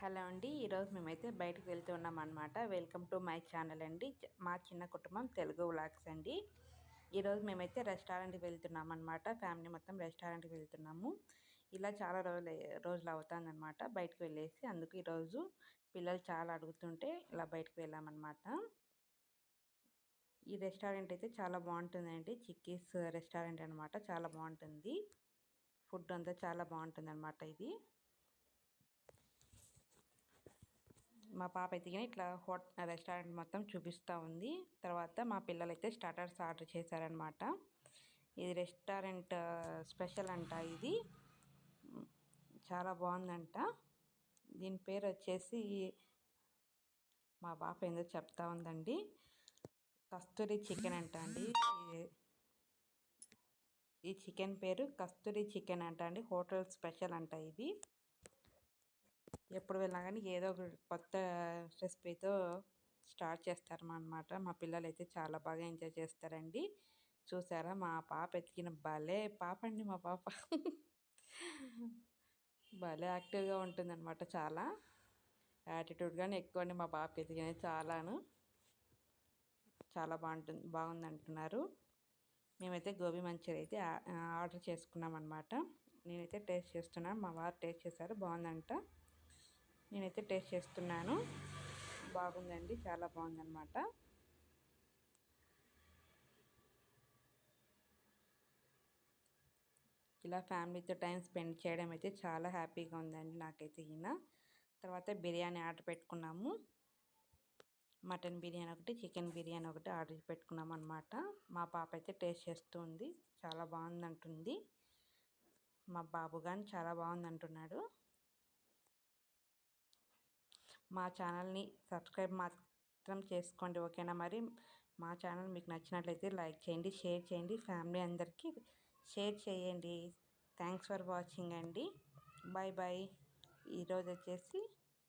Hello అండి. ఈరోజు మేమైతే బయటకు వెళ్తున్నాం అనమాట. వెల్కమ్ టు మై ఛానల్ అండి. మా చిన్న కుటుంబం తెలుగు వ్లాగ్స్ అండి. ఈరోజు మేమైతే రెస్టారెంట్కి వెళ్తున్నాం అనమాట. ఫ్యామిలీ మొత్తం రెస్టారెంట్కి వెళ్తున్నాము. ఇలా చాలా రోజులు అవుతుందన్నమాట బయటకు వెళ్ళేసి. అందుకు ఈరోజు పిల్లలు చాలా అడుగుతుంటే ఇలా బయటకు వెళ్ళామన్నమాట. ఈ రెస్టారెంట్ అయితే చాలా బాగుంటుందండి. చిక్కీస్ రెస్టారెంట్ అనమాట. చాలా బాగుంటుంది. ఫుడ్ అంతా చాలా బాగుంటుంది అనమాట. ఇది మా పాప అయితే ఇట్లా రెస్టారెంట్ మొత్తం చూపిస్తూ ఉంది. తర్వాత మా పిల్లలు అయితే స్టార్టర్స్ ఆర్డర్ చేశారనమాట. ఇది రెస్టారెంట్ స్పెషల్ అంట. ఇది చాలా బాగుందంట. దీని పేరు వచ్చేసి మా పాప ఏందో చెప్తా ఉందండి. కస్తూరి చికెన్ అంట అండి. ఈ చికెన్ పేరు కస్తూరి చికెన్ అంట అండి. హోటల్ స్పెషల్ అంట ఇది. ఎప్పుడు వెళ్ళినా కానీ ఏదో ఒక కొత్త రెసిపీతో స్టార్ట్ చేస్తారన్నమాట. మా పిల్లలు అయితే చాలా బాగా ఎంజాయ్ చేస్తారండి. చూసారా మా పాప ఎతికిన భలే పాప అండి. మా పాప భలే యాక్టివ్గా ఉంటుందన్నమాట. చాలా యాటిట్యూడ్గానే ఎక్కువ అండి మా పాప ఎతికినది. చాలా బాగుంది అంటున్నారు. మేమైతే గోబీ మంచూరియా అయితే ఆర్డర్ చేసుకున్నాం అనమాట. నేనైతే టేస్ట్ చేస్తున్నాను. మా వారు టేస్ట్ చేశారు. బాగుందంట. నేనైతే టేస్ట్ చేస్తున్నాను. బాగుందండి. చాలా బాగుందన్నమాట. ఇలా ఫ్యామిలీతో టైం స్పెండ్ చేయడం అయితే చాలా హ్యాపీగా ఉందండి నాకైతే. తర్వాత బిర్యానీ ఆర్డర్ పెట్టుకున్నాము. మటన్ బిర్యానీ ఒకటి, చికెన్ బిర్యానీ ఒకటి ఆర్డర్ పెట్టుకున్నాం అనమాట. మా పాప అయితే టేస్ట్ చేస్తుంది. చాలా బాగుందంటుంది. మా బాబు కానీ చాలా బాగుందంటున్నాడు. మా ఛానల్ని సబ్స్క్రైబ్ మాత్రం చేసుకోండి, ఓకేనా? మరి మా ఛానల్ మీకు నచ్చినట్లయితే లైక్ చేయండి, షేర్ చేయండి, ఫ్యామిలీ అందరికీ షేర్ చేయండి. థ్యాంక్స్ ఫర్ వాచింగ్ అండి. Bye bye. ఈరోజు వచ్చేసి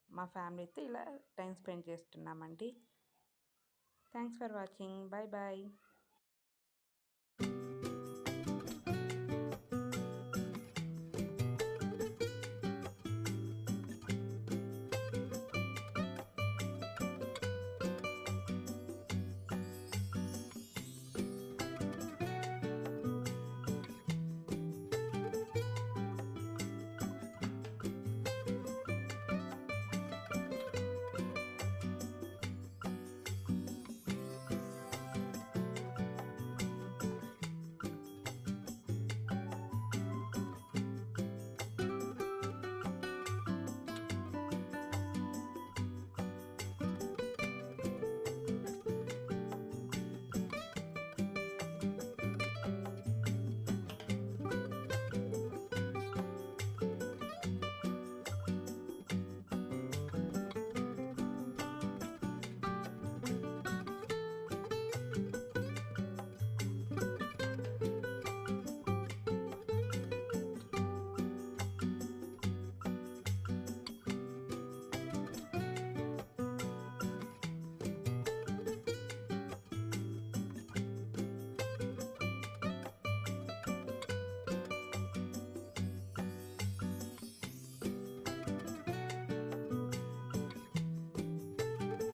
మా ఫ్యామిలీతో ఇలా టైం స్పెండ్ చేస్తున్నామండి. Thanks for watching. Bye bye.